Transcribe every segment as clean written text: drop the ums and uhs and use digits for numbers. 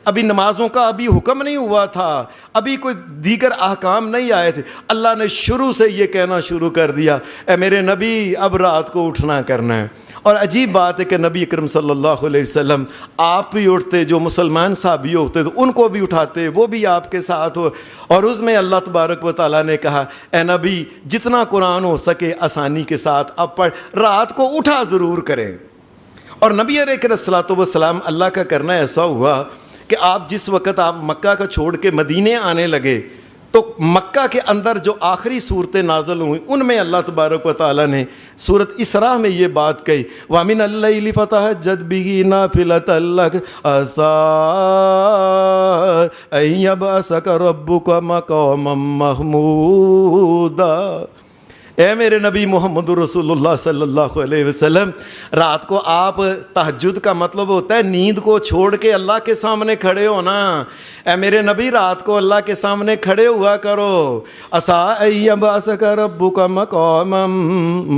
ابھی نمازوں کا ابھی حکم نہیں ہوا تھا، ابھی کوئی دیگر احکام نہیں آئے تھے، اللہ نے شروع سے یہ کہنا شروع کر دیا، اے میرے نبی اب رات کو اٹھنا کرنا ہے۔ اور عجیب بات ہے کہ نبی اکرم صلی اللہ علیہ وسلم آپ بھی اٹھتے، جو مسلمان صحابی ہوتے تو ان کو بھی اٹھاتے، وہ بھی آپ کے ساتھ ہو، اور اس میں اللہ تبارک و تعالیٰ نے کہا اے نبی جتنا قرآن ہو سکے آسانی کے ساتھ اب پڑھ، رات کو اٹھا ضرور کریں۔ اور نبی علیہ الصلوۃ والسلام اللہ کا کرنا ایسا ہوا کہ آپ جس وقت آپ مکہ کا چھوڑ کے مدینے آنے لگے تو مکہ کے اندر جو آخری صورتیں نازل ہوئیں ان میں اللہ تبارک و تعالیٰ نے سورۃ اسراء میں یہ بات کہی، وَمِنَ اللَّيْلِ فَتَهَجَّدْ بِهِ نَافِلَةً لَكَ عَسَىٰ أَن يَبْعَثَكَ رَبُّكَ مَقَامًا مَحْمُودًا۔ اے میرے نبی محمد رسول اللہ صلی اللہ علیہ وسلم، رات کو آپ تہجد کا مطلب ہوتا ہے نیند کو چھوڑ کے اللہ کے سامنے کھڑے ہونا۔ اے میرے نبی رات کو اللہ کے سامنے کھڑے ہوا کرو۔ عَسَىٰ أَن يَبْعَثَكَ رَبُّكَ مَقَامًا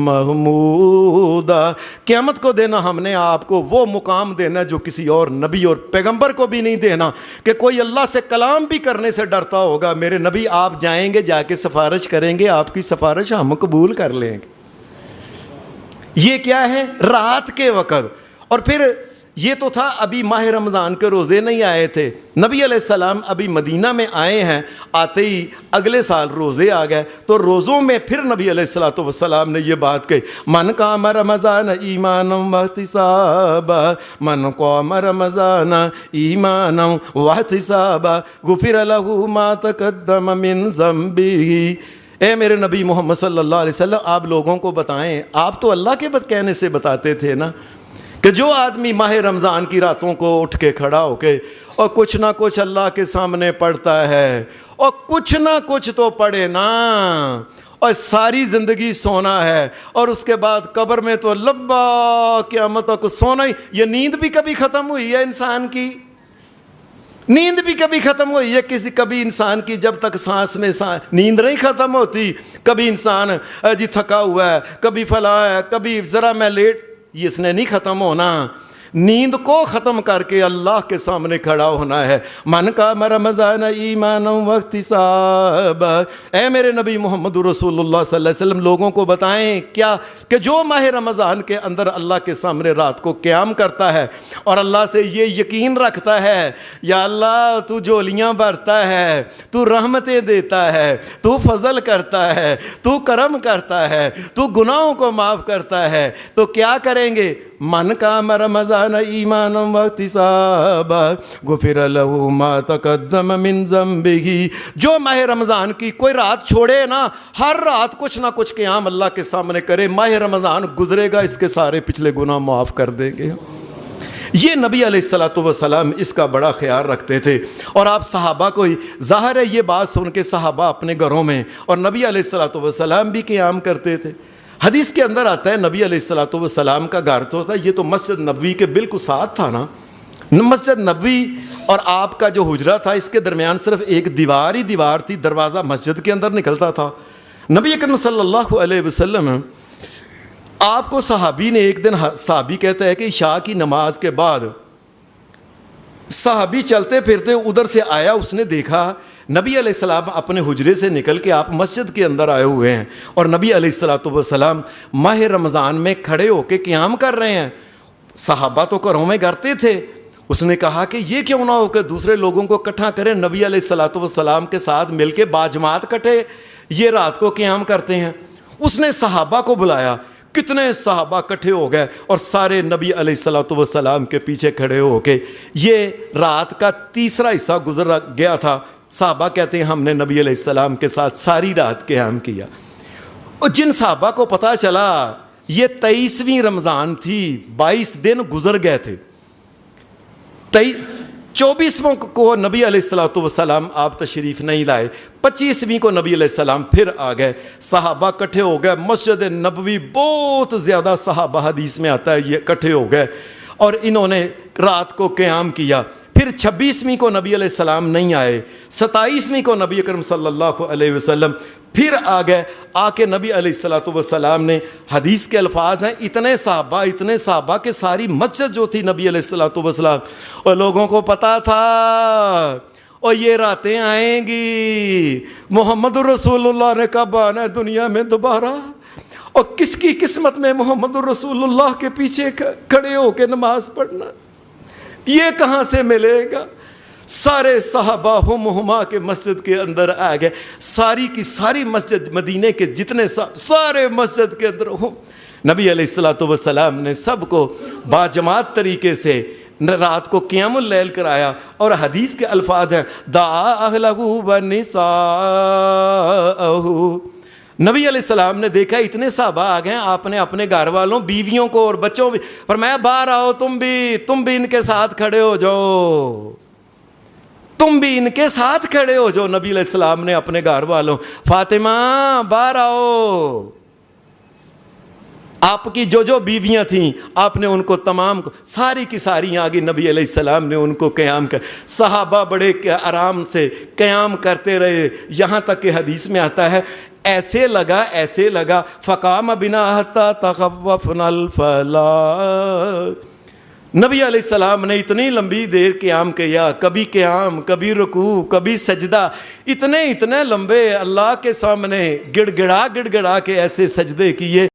مَحْمُودًا، قیامت کو دینا ہم نے آپ کو وہ مقام دینا جو کسی اور نبی اور پیغمبر کو بھی نہیں دینا، کہ کوئی اللہ سے کلام بھی کرنے سے ڈرتا ہوگا، میرے نبی آپ جائیں گے جا کے سفارش کریں گے، آپ کی سفارش ہم قبول کر لیں گے۔ یہ کیا ہے؟ رات کے وقت۔ اور پھر یہ تو تھا ابھی ماہ رمضان کے روزے نہیں آئے تھے، نبی علیہ السلام ابھی مدینہ میں آئے ہیں، آتے ہی اگلے سال روزے آ گئے، تو روزوں میں پھر نبی علیہ الصلوۃ والسلام نے یہ بات کہی، من قام رمضان ایمانا واحتسابا، من قام رمضان ایمانا واحتسابا غفر له ما تقدم من ذنبه۔ اے میرے نبی محمد صلی اللہ علیہ وسلم آپ لوگوں کو بتائیں، آپ تو اللہ کے کہنے سے بتاتے تھے نا کہ جو آدمی ماہ رمضان کی راتوں کو اٹھ کے کھڑا ہو کے اور کچھ نہ کچھ اللہ کے سامنے پڑھتا ہے، اور کچھ نہ کچھ تو پڑھے نا، اور ساری زندگی سونا ہے، اور اس کے بعد قبر میں تو لمبا قیامت تک سونا ہی، یہ نیند بھی کبھی ختم ہوئی ہے انسان کی؟ نیند بھی کبھی ختم ہوئی ہے کبھی انسان کی؟ جب تک سانس میں نیند نہیں ختم ہوتی، کبھی انسان جی تھکا ہوا ہے، کبھی فلاں ہے، کبھی ذرا میں لیٹ، یہ اس نے نہیں ختم ہونا۔ نیند کو ختم کر کے اللہ کے سامنے کھڑا ہونا ہے۔ من قام رمضان ایمانا واحتسابا، اے میرے نبی محمد رسول اللہ صلی اللہ علیہ وسلم لوگوں کو بتائیں کیا کہ جو ماہ رمضان کے اندر اللہ کے سامنے رات کو قیام کرتا ہے اور اللہ سے یہ یقین رکھتا ہے یا اللہ تو جھولیاں بھرتا ہے، تو رحمتیں دیتا ہے، تو فضل کرتا ہے، تو کرم کرتا ہے، تو گناہوں کو معاف کرتا ہے، تو کیا کریں گے؟ من قام رمضان ایمانا واحتسابا غفر له ما تقدم من ذنبه۔ جو ماہ رمضان کی کوئی رات چھوڑے نا، ہر رات کچھ نہ کچھ قیام اللہ کے سامنے کرے، ماہ رمضان گزرے گا اس کے سارے پچھلے گناہ معاف کر دیں گے۔ یہ نبی علیہ الصلوۃ والسلام اس کا بڑا خیال رکھتے تھے، اور آپ صحابہ کو ظاہر ہے یہ بات سن کے صحابہ اپنے گھروں میں اور نبی علیہ الصلوۃ والسلام بھی قیام کرتے تھے۔ حدیث کے اندر آتا ہے نبی علیہ الصلوۃ والسلام کا گھر تو تھا، یہ تو مسجد نبوی کے بالکل ساتھ تھا نا، مسجد نبوی اور آپ کا جو حجرہ تھا اس کے درمیان صرف ایک دیوار ہی دیوار تھی، دروازہ مسجد کے اندر نکلتا تھا۔ نبی اکرم صلی اللہ علیہ وسلم آپ کو صحابی نے ایک دن، صحابی کہتا ہے کہ عشاء کی نماز کے بعد صحابی چلتے پھرتے ادھر سے آیا، اس نے دیکھا نبی علیہ السلام اپنے حجرے سے نکل کے آپ مسجد کے اندر آئے ہوئے ہیں، اور نبی علیہ الصلوۃ والسلام ماہ رمضان میں کھڑے ہو کے قیام کر رہے ہیں۔ صحابہ تو گھروں میں کرتے تھے، اس نے کہا کہ یہ کیوں نہ ہو کہ دوسرے لوگوں کو اکٹھا کریں، نبی علیہ الصلوۃ والسلام کے ساتھ مل کے باجماعت کٹھے یہ رات کو قیام کرتے ہیں۔ اس نے صحابہ کو بلایا، کتنے صحابہ اکٹھے ہو گئے اور سارے نبی علیہ الصلوۃ والسلام کے پیچھے کھڑے ہو کے، یہ رات کا تیسرا حصہ گزر گیا تھا۔ صحابہ کہتے ہیں ہم نے نبی علیہ السلام کے ساتھ ساری رات قیام کیا، اور جن صحابہ کو پتہ چلا یہ 23ویں رمضان تھی، 22 دن گزر گئے تھے، 24ویں کو نبی علیہ الصلوۃ والسلام آپ تشریف نہیں لائے، 25ویں کو نبی علیہ السلام پھر آ گئے، صحابہ اکٹھے ہو گئے، مسجد نبوی بہت زیادہ صحابہ حدیث میں آتا ہے یہ اکٹھے ہو گئے، اور انہوں نے رات کو قیام کیا۔ پھر 26ویں کو نبی علیہ السلام نہیں آئے، 27ویں کو نبی اکرم صلی اللہ علیہ وسلم پھر آ گئے۔ آ کے نبی علیہ السلام نے، حدیث کے الفاظ ہیں، اتنے صحابہ کہ ساری مسجد جو تھی نبی علیہ السلام اور لوگوں کو پتا تھا اور یہ راتیں آئیں گی، محمد الرسول اللہ نے کب آنا ہے دنیا میں دوبارہ، اور کس کی قسمت میں محمد الرسول اللہ کے پیچھے کھڑے ہو کے نماز پڑھنا، یہ کہاں سے ملے گا؟ سارے صحابہ ہم ہما کے مسجد کے اندر آ گئے، ساری کی ساری مسجد مدینے کے جتنے سارے مسجد کے اندر نبی علیہ السلام نے سب کو باجماعت طریقے سے رات کو قیام اللیل کرایا، اور حدیث کے الفاظ ہیں دعا اہلہ ونساءہ، نبی علیہ السلام نے دیکھا اتنے صحابہ آ گئے، آپ نے اپنے گھر والوں، بیویوں کو اور بچوں بھی فرمایا باہر آؤ، تم بھی ان کے ساتھ کھڑے ہو جاؤ، تم بھی ان کے ساتھ کھڑے ہو جاؤ۔ نبی علیہ السلام نے اپنے گھر والوں، فاطمہ باہر آؤ، آپ کی جو بیویاں تھیں آپ نے ان کو تمام کو ساری کی ساری آگے نبی علیہ السلام نے ان کو قیام کر، صحابہ بڑے آرام سے قیام کرتے رہے، یہاں تک کہ حدیث میں آتا ہے ایسے لگا فقام بنا حتی تخوفنا الفلا، نبی علیہ السلام نے اتنی لمبی دیر قیام کیا، کبھی قیام، کبھی رکوع، کبھی سجدہ، اتنے لمبے اللہ کے سامنے گڑ گڑا کے ایسے سجدے کیے